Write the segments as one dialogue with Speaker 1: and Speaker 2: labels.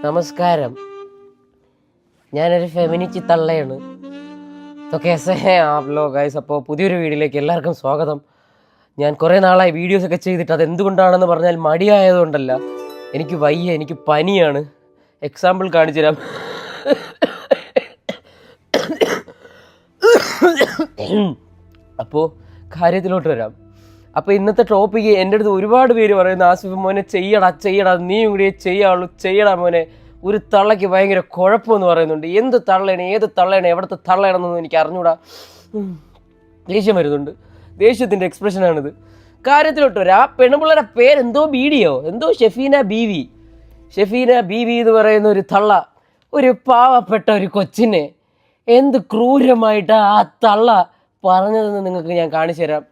Speaker 1: നമസ്കാരം, ഞാനൊരു ഫെമിനിറ്റി തള്ളയാണ്. അപ്പോൾ പുതിയൊരു വീഡിയോയിലേക്ക് എല്ലാവർക്കും സ്വാഗതം. ഞാൻ കുറേ നാളായി വീഡിയോസൊക്കെ ചെയ്തിട്ട് അതെന്തുകൊണ്ടാണെന്ന് പറഞ്ഞാൽ മടിയായതുകൊണ്ടല്ല, എനിക്ക് വയ്യ, എനിക്ക് പനിയാണ്. എക്സാമ്പിൾ കാണിച്ചു തരാം. അപ്പോൾ കാര്യത്തിലോട്ട് വരാം. അപ്പോൾ ഇന്നത്തെ ടോപ്പിക്ക് എൻ്റെ അടുത്ത് ഒരുപാട് പേര് പറയുന്നു, ആസിഫ് മോനെ ചെയ്യടാ, നീയും കൂടി ചെയ്യടാ മോനെ, ഒരു തള്ളയ്ക്ക് ഭയങ്കര കുഴപ്പമെന്ന് പറയുന്നുണ്ട്. എന്ത് തള്ളയാണ്, ഏത് തള്ളയാണ്, എവിടുത്തെ തള്ളയാണെന്നൊന്നും എനിക്ക് അറിഞ്ഞൂടാ. ദേഷ്യം വരുന്നുണ്ട്, ദേഷ്യത്തിൻ്റെ എക്സ്പ്രഷനാണിത്. കാര്യത്തിലോട്ട് വരാം. ആ പെണ്ണുപിള്ളേരുടെ പേരെന്തോ എന്തോ ഷെഫീന ബീവി എന്ന് പറയുന്ന ഒരു തള്ള ഒരു പാവപ്പെട്ട ഒരു കൊച്ചിനെ എന്ത് ക്രൂരമായിട്ടാണ് ആ തള്ള പറഞ്ഞതെന്ന് നിങ്ങൾക്ക് ഞാൻ കാണിച്ചു തരാം.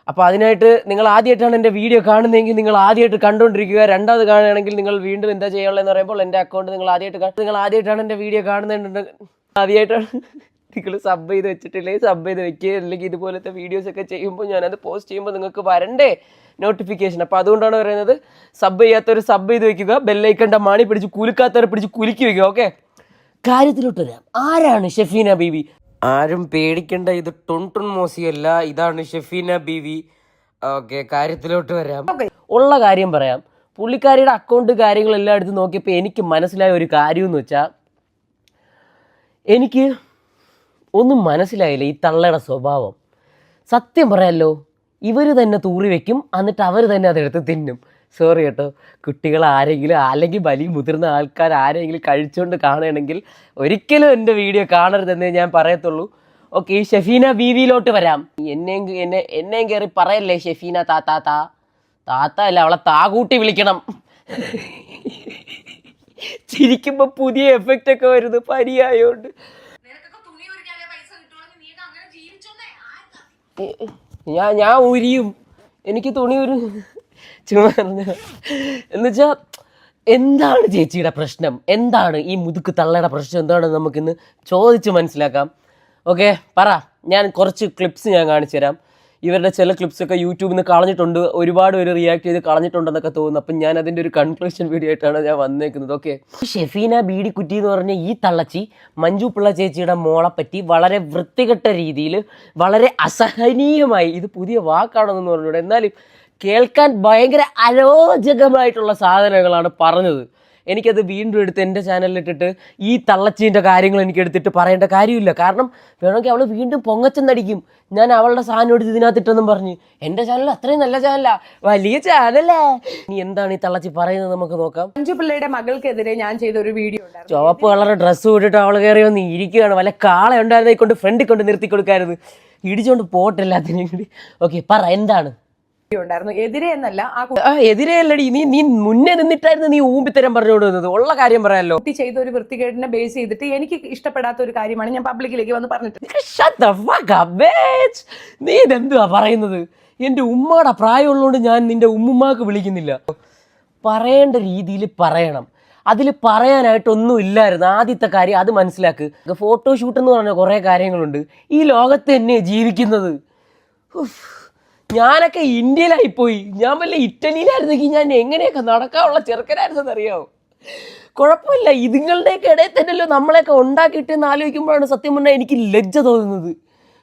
Speaker 1: അപ്പോൾ അതിനായിട്ട് നിങ്ങൾ ആദ്യമായിട്ടാണ് എൻ്റെ വീഡിയോ കാണുന്നതെങ്കിൽ നിങ്ങൾ ആദ്യമായിട്ട് കണ്ടുകൊണ്ടിരിക്കുക. രണ്ടാമത് കാണുകയാണെങ്കിൽ നിങ്ങൾ വീണ്ടും എന്താ ചെയ്യാനുള്ളതെന്ന് പറയുമ്പോൾ എൻ്റെ അക്കൗണ്ട് നിങ്ങൾ ആദ്യമായിട്ടാണ് എൻ്റെ വീഡിയോ കാണുന്നുണ്ട്, ആദ്യമായിട്ടാണ് നിങ്ങൾ സബ് ചെയ്ത് വെച്ചിട്ടില്ലെങ്കിൽ സബ് ചെയ്ത് വെക്കുക. അല്ലെങ്കിൽ ഇതുപോലത്തെ വീഡിയോസൊക്കെ ചെയ്യുമ്പോൾ ഞാനത് പോസ്റ്റ് ചെയ്യുമ്പോൾ നിങ്ങൾക്ക് വരണ്ടേ നോട്ടിഫിക്കേഷൻ. അപ്പോൾ അതുകൊണ്ടാണ് പറയുന്നത്, സബ് ചെയ്യാത്തവർ സബ് ചെയ്ത് വെക്കുക, ബെല്ലൈക്കണ്ട മാണി പിടിച്ച് കുലുക്കാത്തവരെ പിടിച്ച് കുലുക്കി വെക്കുക. ഓക്കെ, കാര്യത്തിലോട്ട് വരാം. ആരാണ് ഷെഫീന ബീവി? ആരും പേടിക്കേണ്ട, ഇത് ടൊൺ മോസിയല്ല, ഇതാണ് ഷെഫീന ബീവി. ഓക്കെ, കാര്യത്തിലോട്ട് വരാം. ഉള്ള കാര്യം പറയാം. പുള്ളിക്കാരിയുടെ അക്കൗണ്ട് കാര്യങ്ങളെല്ലാം എടുത്ത് നോക്കിയപ്പോൾ എനിക്ക് മനസ്സിലായ ഒരു കാര്യം എന്ന് വെച്ചാൽ, എനിക്ക് ഒന്നും മനസ്സിലായില്ല ഈ തള്ളയുടെ സ്വഭാവം. സത്യം പറയാമല്ലോ, ഇവർ തന്നെ തൂറി വെക്കും, എന്നിട്ട് അവർ തന്നെ അതെടുത്ത് തിന്നും. സോറി കേട്ടോ, കുട്ടികൾ ആരെങ്കിലും അല്ലെങ്കിൽ വലിയ മുതിർന്ന ആൾക്കാർ ആരെങ്കിലും കഴിച്ചുകൊണ്ട് കാണുകയാണെങ്കിൽ ഒരിക്കലും എൻ്റെ വീഡിയോ കാണരുതെന്നേ ഞാൻ പറയത്തുള്ളൂ. ഓക്കെ, ഈ ഷെഫീന ബീവിയിലോട്ട് വരാം. എന്നെയും കയറി പറയല്ലേ ഷെഫീന താത്ത അല്ല, അവളെ താകൂട്ടി വിളിക്കണം. ചിരിക്കുമ്പോൾ പുതിയ എഫക്റ്റ് ഒക്കെ വരുന്നു, പനിയായോണ്ട്. ഞാൻ ഉരിയും, എനിക്ക് തുണി ഒരു എന്നുവെച്ചാൽ എന്താണ് ചേച്ചിയുടെ പ്രശ്നം, എന്താണ് ഈ മുതുക്ക് തള്ളയുടെ പ്രശ്നം, എന്താണെന്ന് നമുക്കിന്ന് ചോദിച്ച് മനസ്സിലാക്കാം. ഓക്കെ, പറ. ഞാൻ കുറച്ച് ക്ലിപ്സ് ഞാൻ കാണിച്ചു തരാം. ഇവരുടെ ചില ക്ലിപ്സൊക്കെ യൂട്യൂബിൽ നിന്ന് കളഞ്ഞിട്ടുണ്ട്, ഒരുപാട് പേര് റിയാക്ട് ചെയ്ത് കളഞ്ഞിട്ടുണ്ടെന്നൊക്കെ തോന്നുന്നു. അപ്പം ഞാൻ അതിൻ്റെ ഒരു കൺക്ലൂഷൻ വീഡിയോ ആയിട്ടാണ് ഞാൻ വന്നേക്കുന്നത്. ഓക്കെ, ഷെഫീന ബീഡിക്കുറ്റി എന്ന് പറഞ്ഞ ഈ തള്ളച്ചി മഞ്ജു പിള്ള ചേച്ചിയുടെ മോളെ പറ്റി വളരെ വൃത്തികെട്ട രീതിയിൽ, വളരെ അസഹനീയമായി, ഇത് പുതിയ വാക്കാണെന്ന് പറഞ്ഞൂടെ, എന്നാലും കേൾക്കാൻ ഭയങ്കര അരോചകമായിട്ടുള്ള സാധനങ്ങളാണ് പറഞ്ഞത്. എനിക്കത് വീണ്ടും എടുത്ത് എൻ്റെ ചാനലിലിട്ടിട്ട് ഈ തള്ളച്ചീൻ്റെ കാര്യങ്ങൾ എനിക്ക് എടുത്തിട്ട് പറയേണ്ട കാര്യമില്ല. കാരണം വേണമെങ്കിൽ അവൾ വീണ്ടും പൊങ്ങച്ചെന്നടിക്കും, ഞാൻ അവളുടെ സാധനം എടുത്ത് ഇതിനകത്തിട്ടെന്നും പറഞ്ഞ്. എൻ്റെ ചാനൽ അത്രയും നല്ല ചാനലാ, വലിയ ചാനലാ. ഇനി എന്താണ് ഈ തള്ളച്ചി പറയുന്നത് നമുക്ക് നോക്കാം.
Speaker 2: മഞ്ജു പിള്ളയുടെ മകൾക്കെതിരെ ഞാൻ ചെയ്ത ഒരു വീഡിയോ ഉണ്ടായിരുന്നു.
Speaker 1: ചുവപ്പ് കളർ ഡ്രസ്സ് ഇട്ടിട്ട് അവൾ കയറി വന്ന് ഇരിക്കുകയാണ്. വല്ല കാള ഉണ്ടായിരുന്നേ കൊണ്ട് ഫ്രണ്ടിൽ കൊണ്ട് നിർത്തി കൊടുക്കായിരുന്നു, ഇടിച്ചോണ്ട് പോട്ടെല്ലാത്തിനും കൂടി. ഓക്കെ, പറ, എന്താണ്?
Speaker 2: എതിരെ എന്നല്ല,
Speaker 1: എതിരെയല്ലടി, നീ മുന്നേ നിന്നിട്ടായിരുന്നു നീ ഊമ്പിത്തരം പറഞ്ഞുകൊണ്ടിരുന്നത്. ഉള്ള കാര്യം പറയാലോ.
Speaker 2: കുട്ടി ചെയ്ത ഒരു വൃത്തികേടിനെ ബേസ് ചെയ്തിട്ട് എനിക്ക് ഇഷ്ടപ്പെടാത്ത ഒരു കാര്യമാണ് ഞാൻ പബ്ലിക്കിലേക്ക് വന്ന് പറഞ്ഞിട്ട്.
Speaker 1: നീ ഇതെന്തുവാ പറയുന്നത്? എൻ്റെ ഉമ്മയുടെ പ്രായമുള്ളതുകൊണ്ട് ഞാൻ നിന്റെ ഉമ്മുമ്മാക്ക് വിളിക്കുന്നില്ല. പറയേണ്ട രീതിയിൽ പറയണം. അതിൽ പറയാനായിട്ടൊന്നും ഇല്ലായിരുന്നു. ആദ്യത്തെ കാര്യം അത് മനസ്സിലാക്ക്. ഫോട്ടോഷൂട്ട് എന്ന് പറഞ്ഞ കുറേ കാര്യങ്ങളുണ്ട്. ഈ ലോകത്ത് തന്നെ ജീവിക്കുന്നത്. ഞാനൊക്കെ ഇന്ത്യയിലായിപ്പോയി. ഞാൻ വല്ല ഇറ്റലിയിലായിരുന്നെങ്കിൽ ഞാൻ എങ്ങനെയൊക്കെ നടക്കാനുള്ള ചെറുക്കനായിരുന്നെന്ന് അറിയാമോ? കുഴപ്പമില്ല, ഇതുങ്ങളുടെയൊക്കെ ഇടയിൽ തന്നെയല്ലോ നമ്മളെയൊക്കെ ഉണ്ടാക്കിയിട്ടെന്ന് ആലോചിക്കുമ്പോഴാണ് സത്യം പറഞ്ഞാൽ എനിക്ക് ലജ്ജ തോന്നുന്നത്.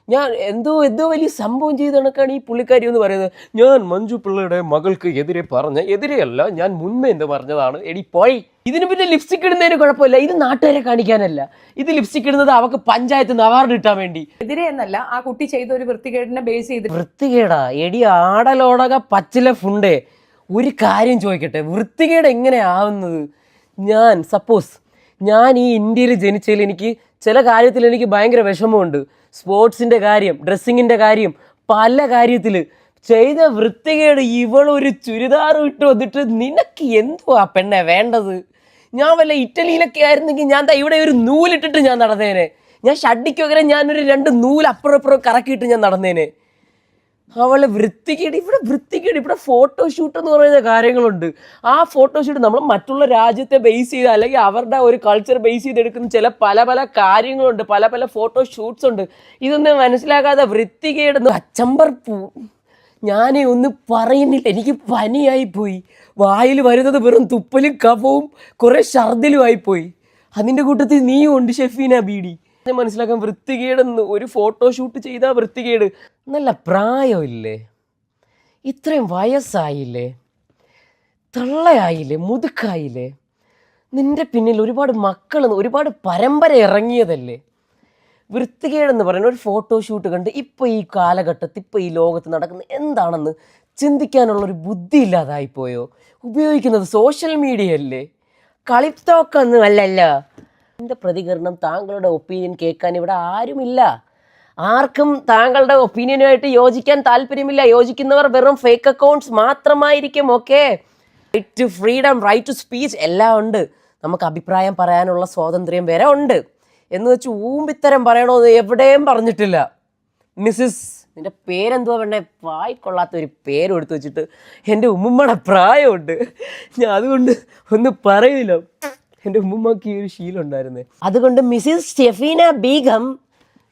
Speaker 1: ഞാൻ എന്തോ വലിയ സംഭവം ചെയ്ത കണക്കാണ് ഈ പുള്ളിക്കാരി എന്ന് പറയുന്നത്. ഞാൻ മഞ്ജു പിള്ളയുടെ മകൾക്ക് എതിരെയല്ല, ഞാൻ മുന്നേ എന്ത് പറഞ്ഞതാണ്. എടി പോയി. ഇതിന് പിന്നെ ലിപ്സ്റ്റിക് ഇടുന്നതിന് കുഴപ്പമില്ല, ഇത് നാട്ടുകാരെ കാണിക്കാനല്ല. ഇത് ലിപ്സ്റ്റിക് ഇടുന്നത് അവർക്ക് പഞ്ചായത്ത് നിന്ന് അവാർഡ് കിട്ടാൻ വേണ്ടി.
Speaker 2: എതിരെ എന്നല്ല, ആ കുട്ടി ചെയ്ത ഒരു വൃത്തികേടിനെ ബേസ് ചെയ്ത്.
Speaker 1: വൃത്തികേടാ എടി, ആടലോടക പച്ചില ഫുണ്ടേ. ഒരു കാര്യം ചോദിക്കട്ടെ, വൃത്തികേട് എങ്ങനെ ആവുന്നത്? ഞാൻ ഈ ഇന്ത്യയിൽ ജനിച്ചതിൽ എനിക്ക് ചില കാര്യത്തിൽ എനിക്ക് ഭയങ്കര വിഷമമുണ്ട്. സ്പോർട്സിൻ്റെ കാര്യം, ഡ്രസ്സിങ്ങിൻ്റെ കാര്യം, പല കാര്യത്തിൽ ചെയ്ത വൃത്തികേട്. ഇവളൊരു ചുരിദാർ ഇട്ട് വന്നിട്ട് നിനക്ക് എന്തുവാ പെണ്ണെ വേണ്ടത്? ഞാൻ വല്ല ഇറ്റലിയിലൊക്കെ ആയിരുന്നെങ്കിൽ ഞാൻ ഇവിടെ ഒരു നൂലിട്ടിട്ട് ഞാൻ നടന്നേനെ. ഞാൻ ഷഡിക്കൊക്കെ ഞാനൊരു 2 നൂല് അപ്പുറം കറക്കിയിട്ട് ഞാൻ നടന്നേനെ. അവളെ വൃത്തികേട്, ഇവിടെ ഫോട്ടോഷൂട്ട് എന്ന് പറയുന്ന കാര്യങ്ങളുണ്ട്. ആ ഫോട്ടോഷൂട്ട് നമ്മൾ മറ്റുള്ള രാജ്യത്തെ ബേസ് ചെയ്ത് അല്ലെങ്കിൽ അവരുടെ ഒരു കൾച്ചർ ബേസ് ചെയ്തെടുക്കുന്ന ചില പല കാര്യങ്ങളുണ്ട്, പല ഫോട്ടോഷൂട്ട്സ് ഉണ്ട്. ഇതൊന്നും മനസ്സിലാക്കാതെ വൃത്തികേട്. ഞാനേ ഒന്നും പറയുന്നില്ല, എനിക്ക് പനിയായിപ്പോയി. വായിൽ വരുന്നത് വെറും തുപ്പലും കഫവും കുറേ ഛർദിലും ആയിപ്പോയി. അതിൻ്റെ കൂട്ടത്തിൽ നീയും ഉണ്ട് ഷെഫീന ബീഡി. മനസ്സിലാക്കാൻ വൃത്തികേടെന്ന്. ഒരു ഫോട്ടോഷൂട്ട് ചെയ്താൽ വൃത്തികേട്. നല്ല പ്രായമില്ലേ, ഇത്രയും വയസ്സായില്ലേ, തള്ളയായില്ലേ, മുതുക്കായില്ലേ, നിൻ്റെ പിന്നിൽ ഒരുപാട് മക്കൾ, ഒരുപാട് പരമ്പര ഇറങ്ങിയതല്ലേ. വൃത്തികേടെന്ന് പറയുന്ന ഒരു ഫോട്ടോഷൂട്ട് കണ്ട് ഇപ്പോൾ ഈ കാലഘട്ടത്തിൽ, ഇപ്പോൾ ഈ ലോകത്ത് നടക്കുന്ന എന്താണെന്ന് ചിന്തിക്കാനുള്ളൊരു ബുദ്ധി ഇല്ലാതായിപ്പോയോ? ഉപയോഗിക്കുന്നത് സോഷ്യൽ മീഡിയ അല്ലേ, കളിത്തോക്കൊന്നും അല്ലല്ലോ. എൻ്റെ പ്രതികരണം, താങ്കളുടെ ഒപ്പീനിയൻ കേൾക്കാൻ ഇവിടെ ആരുമില്ല. ആർക്കും താങ്കളുടെ ഒപ്പീനിയനുമായിട്ട് യോജിക്കാൻ താല്പര്യമില്ല. യോജിക്കുന്നവർ വെറും ഫേക്ക് അക്കൗണ്ട്സ് മാത്രമായിരിക്കും. Okay, right to freedom, right to speech എല്ലാം ഉണ്ട്. നമുക്ക് അഭിപ്രായം പറയാനുള്ള സ്വാതന്ത്ര്യം വരെ ഉണ്ട്. എന്ന് വെച്ച് ഊമ്പിത്തരം പറയണമെന്ന് എവിടെയും പറഞ്ഞിട്ടില്ല. മിസ്സിസ്, നിൻ്റെ പേരെന്തുവാ വേണ്ടേ? വായിക്കൊള്ളാത്തൊരു പേരും എടുത്തു വെച്ചിട്ട് എൻ്റെ ഉമ്മുമ്മയുടെ പ്രായമുണ്ട്, ഞാൻ അതുകൊണ്ട് ഒന്നും പറയുന്നില്ല. എൻ്റെ ഉമ്മുമ്മക്ക് ഈ ഒരു ശീലം ഉണ്ടായിരുന്നേ. അതുകൊണ്ട് മിസ്സിസ് ഷെഫീന ബീഗം,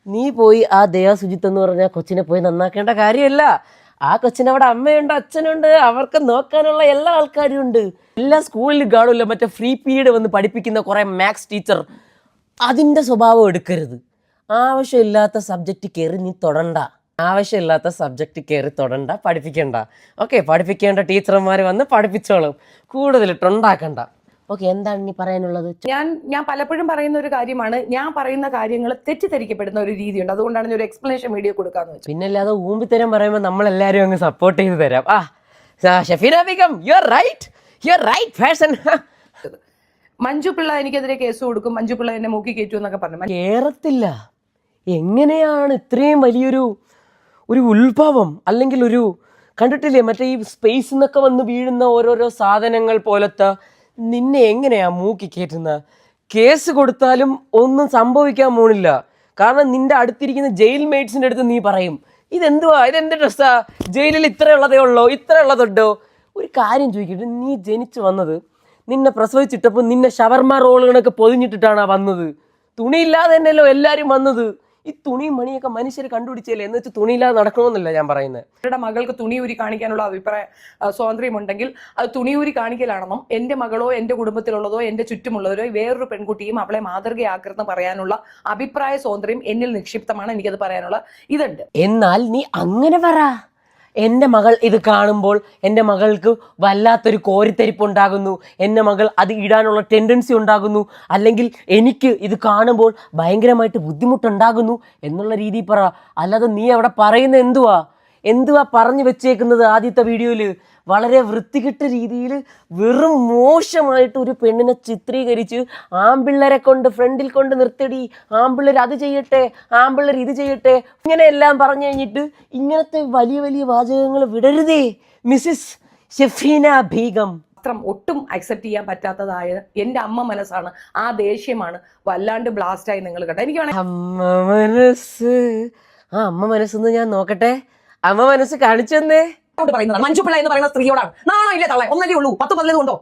Speaker 1: നീ പോയി ആ ദയാ സുജിത്ത് എന്ന് പറഞ്ഞ കൊച്ചിനെ പോയി നന്നാക്കേണ്ട കാര്യമല്ല. ആ കൊച്ചിന് അവിടെ അമ്മയുണ്ട്, അച്ഛനുണ്ട്, അവർക്ക് നോക്കാനുള്ള എല്ലാ ആൾക്കാരും ഉണ്ട്. എല്ലാ സ്കൂളിലും കാണില്ല മറ്റേ ഫ്രീ പീരീഡ് വന്ന് പഠിപ്പിക്കുന്ന കുറേ മാത്സ് ടീച്ചർ. അതിൻ്റെ സ്വഭാവം എടുക്കരുത്. ആവശ്യമില്ലാത്ത സബ്ജക്റ്റ് കയറി നീ തൊടണ്ട. ആവശ്യമില്ലാത്ത സബ്ജക്റ്റ് കയറി തൊടണ്ട, പഠിപ്പിക്കണ്ട. ഓക്കെ, പഠിപ്പിക്കേണ്ട ടീച്ചർമാർ വന്ന് പഠിപ്പിച്ചോളും, കൂടുതലിട്ടുണ്ടാക്കണ്ട. ഓക്കെ, എന്താണ് നീ പറയാനുള്ളത്?
Speaker 2: ഞാൻ പലപ്പോഴും പറയുന്ന ഒരു കാര്യമാണ്, ഞാൻ പറയുന്ന കാര്യങ്ങൾ തെറ്റിദ്ധരിക്കപ്പെടുന്ന ഒരു രീതിയുണ്ട്. അതുകൊണ്ടാണ് ഞാൻ ഒരു എക്സ്പ്ലനേഷൻ വീഡിയോ കൊടുക്കാന്ന് വെച്ചത്.
Speaker 1: പിന്നല്ലാതെ ഊമ്പിത്തരം പറയുമ്പോൾ നമ്മളെല്ലാവരും അങ്ങ് സപ്പോർട്ട് ചെയ്ത് തരാം. Shefeena Begum, you are right person.
Speaker 2: Manju Pillai എനിക്കെതിരെ കേസ് കൊടുക്കും, മഞ്ജു പിള്ള എന്നെ മൂക്കി കയറ്റും എന്നൊക്കെ പറഞ്ഞു.
Speaker 1: കേറത്തില്ല. എങ്ങനെയാണ് ഇത്രയും വലിയൊരു ഉത്ഭവം, അല്ലെങ്കിൽ ഒരു കണ്ടിട്ടില്ലേ മറ്റേ ഈ സ്പേസ് എന്നൊക്കെ വന്ന് വീഴുന്ന ഓരോരോ സാധനങ്ങൾ പോലത്തെ, നിന്നെ എങ്ങനെയാ മൂക്കി കയറ്റുന്ന? കേസ് കൊടുത്താലും ഒന്നും സംഭവിക്കാൻ പോണില്ല. കാരണം നിന്റെ അടുത്തിരിക്കുന്ന ജയിൽ മേറ്റ്സിൻ്റെ അടുത്ത് നീ പറയും, ഇതെന്തുവാ, ഇതെന്ത് ഡ്രസ്സാ, ജയിലിൽ ഇത്ര ഉള്ളതുണ്ടോ? ഒരു കാര്യം ചോദിക്കട്ടെ, നീ ജനിച്ചു വന്നത്, നിന്നെ പ്രസവിച്ചിട്ടപ്പോൾ നിന്നെ ഷവർമ റോളുകളൊക്കെ പൊതിഞ്ഞിട്ടിട്ടാണ് വന്നത്. തുണിയില്ലാതെ തന്നെയല്ലോ എല്ലാവരും വന്നത്. ഈ തുണിയും മണിയൊക്കെ മനുഷ്യർ കണ്ടുപിടിച്ചല്ലേ, എന്ന് വെച്ച് തുണിയില്ലാതെ നടക്കണമെന്നല്ല ഞാൻ പറയുന്നത്.
Speaker 2: അവരുടെ മകൾക്ക് തുണിയൂരി കാണിക്കാനുള്ള അഭിപ്രായ സ്വാതന്ത്ര്യമുണ്ടെങ്കിൽ അത് തുണിയൂരി കാണിക്കലാണെന്നും എൻ്റെ മകളോ എൻ്റെ കുടുംബത്തിലുള്ളതോ എൻ്റെ ചുറ്റുമുള്ളവരോ വേറൊരു പെൺകുട്ടിയും അവളെ മാതൃകയാക്കരുതെന്ന് പറയാനുള്ള അഭിപ്രായ സ്വാതന്ത്ര്യം എന്നിൽ നിക്ഷിപ്തമാണ്. എനിക്കത് പറയാനുള്ള ഇതുണ്ട്.
Speaker 1: എന്നാൽ നീ അങ്ങനെ പറ. എൻ്റെ മകൾ ഇത് കാണുമ്പോൾ എൻ്റെ മകൾക്ക് വല്ലാത്തൊരു കോരിത്തരിപ്പ് ഉണ്ടാകുന്നു, എൻ്റെ മകൾ അത് ഇടാനുള്ള ടെൻഡൻസി ഉണ്ടാകുന്നു, അല്ലെങ്കിൽ എനിക്ക് ഇത് കാണുമ്പോൾ ഭയങ്കരമായിട്ട് ബുദ്ധിമുട്ടുണ്ടാകുന്നു എന്നുള്ള രീതിയിൽ പറ. അല്ലാതെ നീ അവിടെ പറയുന്നത് എന്തുവാ പറഞ്ഞു വെച്ചേക്കുന്നത്? ആദ്യത്തെ വീഡിയോയിൽ വളരെ വൃത്തികെട്ട രീതിയിൽ വെറും മോശമായിട്ട് ഒരു പെണ്ണിനെ ചിത്രീകരിച്ച് ആമ്പിള്ളേരെ കൊണ്ട് ഫ്രണ്ടിൽ കൊണ്ട് നിർത്തടി, ആമ്പിള്ളേർ അത് ചെയ്യട്ടെ, ആമ്പിള്ളേർ ഇത് ചെയ്യട്ടെ, ഇങ്ങനെയെല്ലാം പറഞ്ഞു കഴിഞ്ഞിട്ട് ഇങ്ങനത്തെ വലിയ വലിയ വാചകങ്ങൾ വിടരുതേ മിസ്സിസ് ഷെഫീന ബീഗം.
Speaker 2: ഒട്ടും അക്സെപ്റ്റ് ചെയ്യാൻ പറ്റാത്തതായ എൻ്റെ അമ്മ മനസ്സാണ്, ആ ദേഷ്യമാണ് വല്ലാണ്ട് ബ്ലാസ്റ്റായി നിങ്ങൾ കണ്ട. എനിക്ക്
Speaker 1: അമ്മ മനസ്സൊന്ന് ഞാൻ നോക്കട്ടെ. അമ്മ മനസ്സ് കാണിച്ചെന്നേ.
Speaker 2: പറയുന്നത് മഞ്ജു പിള്ള എന്ന് പറയുന്ന സ്ത്രീയോടാണ്. നാണോ ഇല്ലേ തള്ളേ? ഒന്നല്ലേ ഉള്ളൂ, 10-15 കൊണ്ടോ?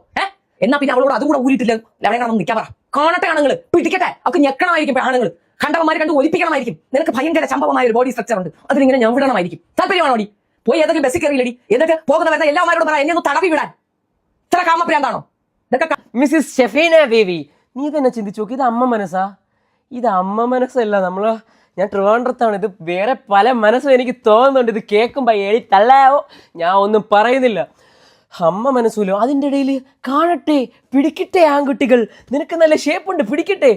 Speaker 2: എന്നാ പിന്നെ അവളോട് അതുകൂടെ ഊരിട്ടില്ല ലവണങ്ങളൊന്നും നിൽക്കാൻ പറ. കാണട്ടെ ആണുങ്ങൾ, പിടിക്കട്ടെ, അവർക്ക് ഞെക്കണമായിരിക്കും. ആണുങ്ങൾ കണ്ടവന്മാരെ കണ്ട് ഒലിപ്പിക്കണമായിരിക്കും. നിനക്ക് ഭയങ്കര ചമ്പവമായ ഒരു ബോഡി സ്ട്രക്ചർ ഉണ്ട്, അതിനിങ്ങനെ ഞാൻ വിടണമായിരിക്കും. താല്പര്യമാണോടി? പോയി ഏതെങ്കിലും ബസ്സിൽ കയറിയില്ലടി, എന്നിട്ട് പോകുന്ന വരുന്ന എല്ലാവരോടും പറ എന്നെ ഒന്ന് തടവി വിടാൻ. ഇത്ര കാമപ്രാന്താണോ ഇതൊക്കെ?
Speaker 1: മിസ്സിസ് ഷെഫീന ബേബി, നീ തന്നെ ചിന്തിച്ചു നോക്കി, ഇത് അമ്മ മനസ്സാ? ഇത് അമ്മ മനസ്സല്ല. ഞാൻ ട്രിവാൻഡ്രത്താണ്. ഇത് വേറെ പല മനസ്സും എനിക്ക് തോന്നുന്നുണ്ട്. ഇത് കേൾക്കുമ്പോൾ എഴി തള്ളാവോ, ഞാൻ ഒന്നും പറയുന്നില്ല. അമ്മ മനസ്സുമല്ലോ. അതിൻ്റെ ഇടയിൽ കാണട്ടെ, പിടിക്കട്ടെ ആൺകുട്ടികൾ, നിനക്ക് നല്ല ഷേപ്പുണ്ട്, പിടിക്കട്ടെ.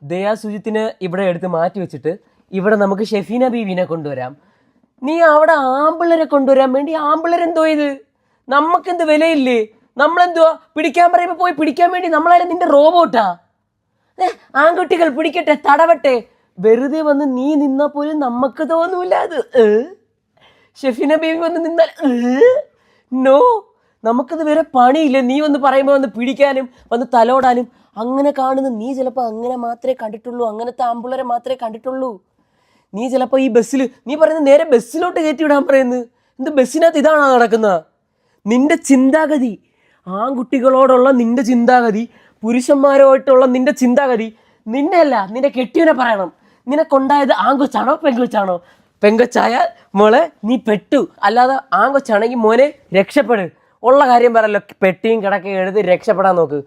Speaker 1: ദയാ സുജിത്തിനെ ഇവിടെ എടുത്ത് മാറ്റി വെച്ചിട്ട് ഇവിടെ നമുക്ക് ഷെഫീന ബീവിനെ കൊണ്ടുവരാം. നീ അവിടെ ആമ്പിള്ളേരെ കൊണ്ടുവരാൻ വേണ്ടി ആമ്പിള്ളേരെന്തോ ഇത്? നമുക്കെന്ത് വിലയില്ലേ? നമ്മളെന്തുവാ പിടിക്കാൻ പറയുമ്പോൾ പോയി പിടിക്കാൻ വേണ്ടി നമ്മളാരും നിന്റെ റോബോട്ടാ? ആൺകുട്ടികൾ പിടിക്കട്ടെ, തടവട്ടെ. വെറുതെ വന്ന് നീ നിന്നാൽ പോലും നമുക്ക് തോന്നൂല അത്. ഷെഫീന ബേബി വന്ന് നിന്നാൽ നോ, നമുക്കത് വേറെ പണിയില്ല. നീ വന്ന് പറയുമ്പോൾ വന്ന് പിടിക്കാനും വന്ന് തലോടാനും അങ്ങനെ കാണുന്ന നീ ചിലപ്പോൾ അങ്ങനെ മാത്രമേ കണ്ടിട്ടുള്ളൂ, അങ്ങനത്തെ ആമ്പിള്ളേരെ മാത്രമേ കണ്ടിട്ടുള്ളൂ. നീ ചിലപ്പോൾ ഈ ബസ്സിൽ നീ പറയുന്നത് നേരെ ബസ്സിലോട്ട് കയറ്റി വിടാൻ പറയുന്നത്. എന്ത് ബസ്സിനകത്ത് ഇതാണോ നടക്കുന്നത്? നിന്റെ ചിന്താഗതി, ആൺകുട്ടികളോടുള്ള നിന്റെ ചിന്താഗതി, പുരുഷന്മാരുമായിട്ടുള്ള നിന്റെ ചിന്താഗതി, നിന്നെ അല്ല നിന്റെ കെട്ടിയവനെ പറയണം. നിനക്കൊണ്ടായത് ആൺകൊച്ചാണോ പെൺകൊച്ചാണോ? പെങ്കൊച്ചായ മോളെ നീ പെട്ടു, അല്ലാതെ ആങ്കൊച്ചാണെങ്കിൽ മോനെ രക്ഷപ്പെട്. ഉള്ള കാര്യം പറയല്ലോ, പെട്ടിയും കിടക്കയും എഴുതി രക്ഷപ്പെടാൻ നോക്ക്.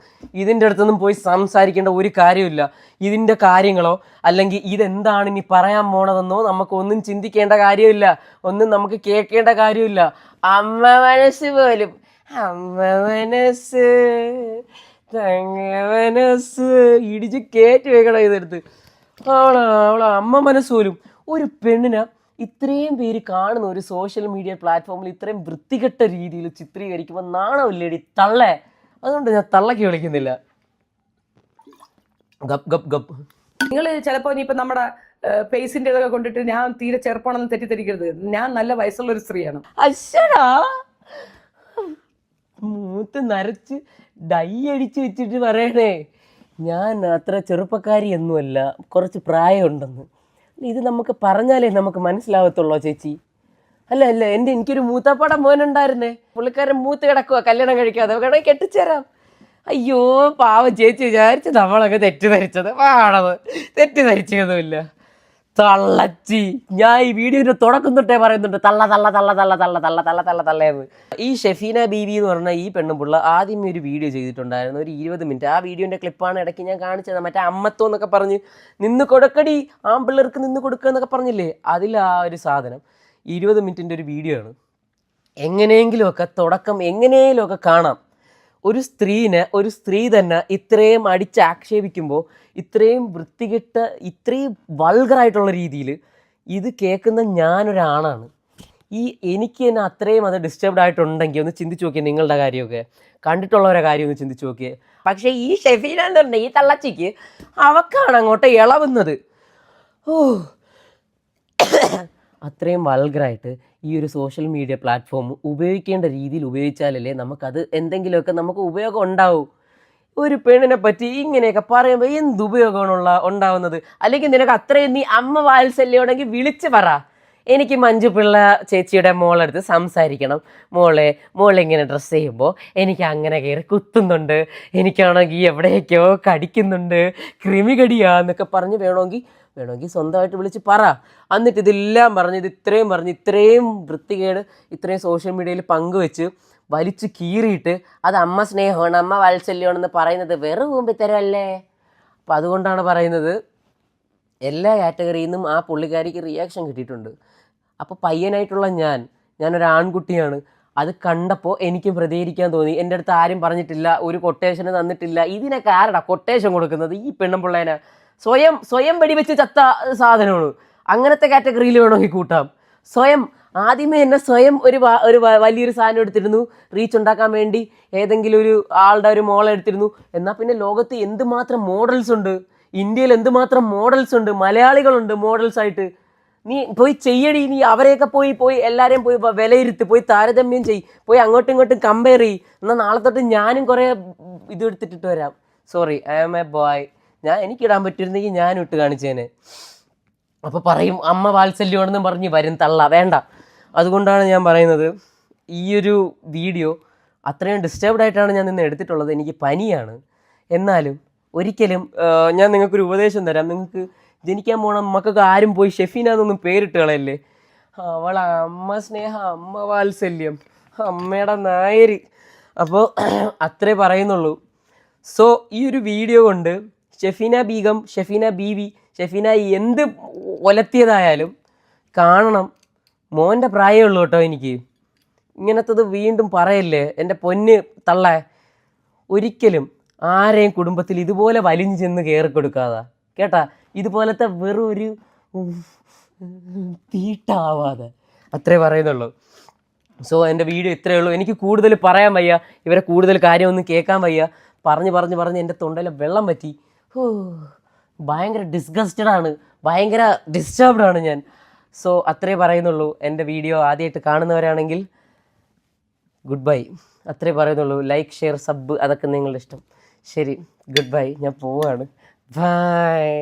Speaker 1: ഇതിൻ്റെ അടുത്തൊന്നും പോയി സംസാരിക്കേണ്ട ഒരു കാര്യമില്ല. ഇതിൻ്റെ കാര്യങ്ങളോ അല്ലെങ്കിൽ ഇതെന്താണ് ഇനി പറയാൻ പോണതെന്നോ നമുക്കൊന്നും ചിന്തിക്കേണ്ട കാര്യമില്ല, ഒന്നും നമുക്ക് കേൾക്കേണ്ട കാര്യമില്ല. അമ്മ മനസ്സ് പോലും, അമ്മ മനസ്സ് തങ്ങ മനസ്സ് ഇടിച്ച് കയറ്റി വെക്കണം ഇതെടുത്ത്. അവളെ അമ്മ മനസ്സ് പോലും. ഒരു പെണ്ണിനെ ഇത്രയും പേര് കാണുന്ന ഒരു സോഷ്യൽ മീഡിയ പ്ലാറ്റ്ഫോമിൽ ഇത്രയും വൃത്തികെട്ട രീതിയിൽ ചിത്രീകരിക്കുമ്പോൾ നാണമില്ലേടി തള്ളേ? അതുകൊണ്ട് ഞാൻ തള്ളക്ക് വിളിക്കുന്നില്ല. ഗപ്പ് ഗപ്പ് ഗപ്പ്.
Speaker 2: നിങ്ങൾ ചിലപ്പോൾ ഇനിയിപ്പോൾ നമ്മുടെ ഫേസിന്റെ ഇതൊക്കെ കൊണ്ടിട്ട് ഞാൻ തീരെ ചെറുപ്പമാണെന്ന് തെറ്റിദ്ധരിക്കരുത്. ഞാൻ നല്ല വയസ്സുള്ള ഒരു സ്ത്രീയാണ്.
Speaker 1: അശ്ശടാ, മൂത്ത് നരച്ച് ഡൈ അടിച്ച് വെച്ചിട്ട് പറയണേ ഞാൻ അത്ര ചെറുപ്പക്കാരിയൊന്നുമല്ല, കുറച്ച് പ്രായമുണ്ടെന്ന്. ഇത് നമുക്ക് പറഞ്ഞാലേ നമുക്ക് മനസ്സിലാവത്തുള്ളൂ ചേച്ചി. അല്ല അല്ല, എനിക്കൊരു മൂത്തപ്പാട മോനുണ്ടായിരുന്നേ, പുള്ളിക്കാരൻ മൂത്ത് കിടക്കുക, കല്യാണം കഴിക്കാതെ വേണമെങ്കിൽ കെട്ടിച്ചേരാം. അയ്യോ പാവം ചേച്ചി, വിചാരിച്ച് നമ്മളൊക്കെ തെറ്റിദ്ധരിച്ചത് പാടത്, തെറ്റിദ്ധരിച്ചതുമില്ല. തള്ളച്ചി, ഞാൻ ഈ വീഡിയോയുടെ തുടക്കം തൊട്ടേ പറയുന്നുണ്ട് തള്ള തള്ള തള്ള തള്ള തള്ള തള്ള തള്ള തള്ള തള്ളയെന്ന്. ഈ ഷെഫീന ബീബി എന്ന് പറഞ്ഞ ഈ പെണ്ണുപിള്ള ആദ്യമേ ഒരു വീഡിയോ ചെയ്തിട്ടുണ്ടായിരുന്നു, ഒരു 20 മിനിറ്റ്. ആ വീഡിയോൻ്റെ ക്ലിപ്പാണ് ഇടയ്ക്ക് ഞാൻ കാണിച്ചത്. മറ്റേ അമ്മത്തോ എന്നൊക്കെ പറഞ്ഞ് നിന്ന് കൊടുക്കടി, ആമ്പിള്ളേർക്ക് നിന്ന് കൊടുക്കുക എന്നൊക്കെ പറഞ്ഞില്ലേ, അതിൽ ആ ഒരു സാധനം 20 മിനിറ്റിൻ്റെ ഒരു വീഡിയോ ആണ്. എങ്ങനെയെങ്കിലുമൊക്കെ തുടക്കം എങ്ങനെയെങ്കിലുമൊക്കെ കാണാം. ഒരു സ്ത്രീ തന്നെ ഇത്രയും അടിച്ചാക്ഷേപിക്കുമ്പോൾ, ഇത്രയും വൃത്തികെട്ട, ഇത്രയും വൾഗറായിട്ടുള്ള രീതിയിൽ ഇത് കേൾക്കുന്ന ഞാനൊരാണാണ്. എനിക്ക് തന്നെ അത്രയും അത് ഡിസ്റ്റർബ്ഡ് ആയിട്ടുണ്ടെങ്കിൽ ഒന്ന് ചിന്തിച്ച് നോക്കിയേ, നിങ്ങളുടെ കാര്യമൊക്കെ കണ്ടിട്ടുള്ളവരുടെ കാര്യം ഒന്ന് ചിന്തിച്ച് നോക്കിയേ. പക്ഷേ ഈ ഷെഫീന എന്ന് പറഞ്ഞ ഈ തള്ളച്ചിക്ക് അവക്കാണ് അങ്ങോട്ട് ഇളവുന്നത്. ഓ, അത്രയും വൾഗറായിട്ട് ഈ ഒരു സോഷ്യൽ മീഡിയ പ്ലാറ്റ്ഫോം ഉപയോഗിക്കേണ്ട രീതിയിൽ ഉപയോഗിച്ചാലല്ലേ നമുക്കത് എന്തെങ്കിലുമൊക്കെ നമുക്ക് ഉപയോഗം ഉണ്ടാവും. ഒരു പെണ്ണിനെ പറ്റി ഇങ്ങനെയൊക്കെ പറയുമ്പോൾ എന്ത് ഉപയോഗമാണ് ഉണ്ടാവുന്നത്? അല്ലെങ്കിൽ നിനക്ക് അത്രയും നീ അമ്മ വാത്സല്യമാണെങ്കിൽ വിളിച്ച് പറ, എനിക്ക് മഞ്ജുപിള്ള ചേച്ചിയുടെ മോളെടുത്ത് സംസാരിക്കണം, മോളിങ്ങനെ ഡ്രസ്സ് ചെയ്യുമ്പോൾ എനിക്ക് അങ്ങനെ കയറി കുത്തുന്നുണ്ട്, എനിക്കാണെങ്കിൽ എവിടെയൊക്കെയോ കടിക്കുന്നുണ്ട്, കൃമികടിയാന്നൊക്കെ പറഞ്ഞ് വേണമെങ്കിൽ സ്വന്തമായിട്ട് വിളിച്ച് പറ. എന്നിട്ട് ഇതെല്ലാം പറഞ്ഞ് ഇത്രയും വൃത്തികേട് ഇത്രയും സോഷ്യൽ മീഡിയയിൽ പങ്കുവെച്ച് വലിച്ചു കീറിയിട്ട് അത് അമ്മ സ്നേഹമാണ്, അമ്മ വാത്സല്യമാണെന്ന് പറയുന്നത് വെറും ഊമ്പിത്തരമല്ലേ? അപ്പം അതുകൊണ്ടാണ് പറയുന്നത്, എല്ലാ കാറ്റഗറിയിൽ നിന്നും ആ പുള്ളിക്കാരിക്ക് റിയാക്ഷൻ കിട്ടിയിട്ടുണ്ട്. അപ്പോൾ പയ്യനായിട്ടുള്ള ഞാനൊരു ആൺകുട്ടിയാണ്, അത് കണ്ടപ്പോൾ എനിക്ക് പ്രതികരിക്കാൻ തോന്നി. എൻ്റെ അടുത്ത് ആരും പറഞ്ഞിട്ടില്ല, ഒരു കൊട്ടേഷന് തന്നിട്ടില്ല. ഇതിനൊക്കെ ആരടാ കൊട്ടേഷൻ കൊടുക്കുന്നത്? ഈ പെണ്ണുപിള്ളേനെ സ്വയം വെടിവെച്ച് ചത്ത സാധനമാണ്. അങ്ങനത്തെ കാറ്റഗറിയിൽ വേണമെങ്കിൽ കൂട്ടാം. ആദ്യമേ തന്നെ ഒരു വലിയൊരു സാധനം എടുത്തിരുന്നു, റീച്ച് ഉണ്ടാക്കാൻ വേണ്ടി ഏതെങ്കിലും ഒരു ആളുടെ ഒരു മോളെ എടുത്തിരുന്നു. എന്നാൽ പിന്നെ ലോകത്ത് എന്തുമാത്രം മോഡൽസ് ഉണ്ട്, ഇന്ത്യയിൽ എന്തുമാത്രം മോഡൽസ് ഉണ്ട്, മലയാളികളുണ്ട് മോഡൽസായിട്ട്. നീ പോയി ചെയ്യടി, നീ അവരെയൊക്കെ പോയി എല്ലാവരെയും പോയി വിലയിരുത്ത്, പോയി താരതമ്യം പോയി അങ്ങോട്ടും ഇങ്ങോട്ടും കമ്പയർ ചെയ്യ്. എന്നാൽ നാളെ തൊട്ട് ഞാനും കുറേ ഇത് എടുത്തിട്ടിട്ട് വരാം. Sorry, I am a boy. എനിക്കിടാൻ പറ്റിയിരുന്നെങ്കിൽ ഞാനും ഇട്ട് കാണിച്ചേനെ. അപ്പോൾ പറയും അമ്മ വാത്സല്യമാണെന്നും പറഞ്ഞ് വരും തള്ള. വേണ്ട. അതുകൊണ്ടാണ് ഞാൻ പറയുന്നത്, ഈ ഒരു വീഡിയോ അത്രയും ഡിസ്റ്റർബ്ഡ് ആയിട്ടാണ് ഞാൻ നിന്ന് എടുത്തിട്ടുള്ളത്. എനിക്ക് പനിയാണ്. എന്നാലും ഒരിക്കലും ഞാൻ നിങ്ങൾക്കൊരു ഉപദേശം തരാം. നിങ്ങൾക്ക് ജനിക്കാൻ പോണ മക്കൾക്ക് ആരും പോയി ഷെഫീനാന്നൊന്നും പേരിട്ട് കളയല്ലേ. അവളെ അമ്മ സ്നേഹം, അമ്മ വാത്സല്യം, അമ്മയുടെ നായര്. അപ്പോൾ അത്രേ പറയുന്നുള്ളൂ. സോ ഈ ഒരു വീഡിയോ കൊണ്ട് ഷെഫീന ബീഗം, ഷെഫീന ബീവി, ഷെഫീന എന്ത് ഒലത്തിയതായാലും കാണണം. മോൻ്റെ പ്രായമേ ഉള്ളൂ കേട്ടോ എനിക്ക്. ഇങ്ങനത്തത് വീണ്ടും പറയല്ലേ എൻ്റെ പൊന്ന് തള്ളേ. ഒരിക്കലും ആരെയും കുടുംബത്തിൽ ഇതുപോലെ വലിഞ്ഞു ചെന്ന് കയറി കൊടുക്കാതെ കേട്ടാ. ഇതുപോലത്തെ വെറും ഒരു തീട്ടാവാതെ. അത്രേ പറയുന്നുള്ളൂ. സോ എൻ്റെ വീഡിയോ ഇത്രയേ ഉള്ളൂ. എനിക്ക് കൂടുതൽ പറയാൻ വയ്യ, ഇവരെ കൂടുതൽ കാര്യമൊന്നും കേൾക്കാൻ വയ്യ. പറഞ്ഞ് എൻ്റെ തൊണ്ടയിലെ വെള്ളം പറ്റി. ഭയങ്കര ഡിസ്ഗസ്റ്റഡാണ്, ഭയങ്കര ഡിസ്റ്റർബ്ഡാണ് ഞാൻ. സോ അത്രേ പറയുന്നുള്ളൂ. എൻ്റെ വീഡിയോ ആദ്യമായിട്ട് കാണുന്നവരാണെങ്കിൽ ഗുഡ് ബൈ, അത്രേ പറയുന്നുള്ളൂ. ലൈക്ക്, ഷെയർ, സബ് അതൊക്കെ നിങ്ങളുടെ ഇഷ്ടം. ശരി, ഗുഡ് ബൈ. ഞാൻ പോവാണ്. ബൈ.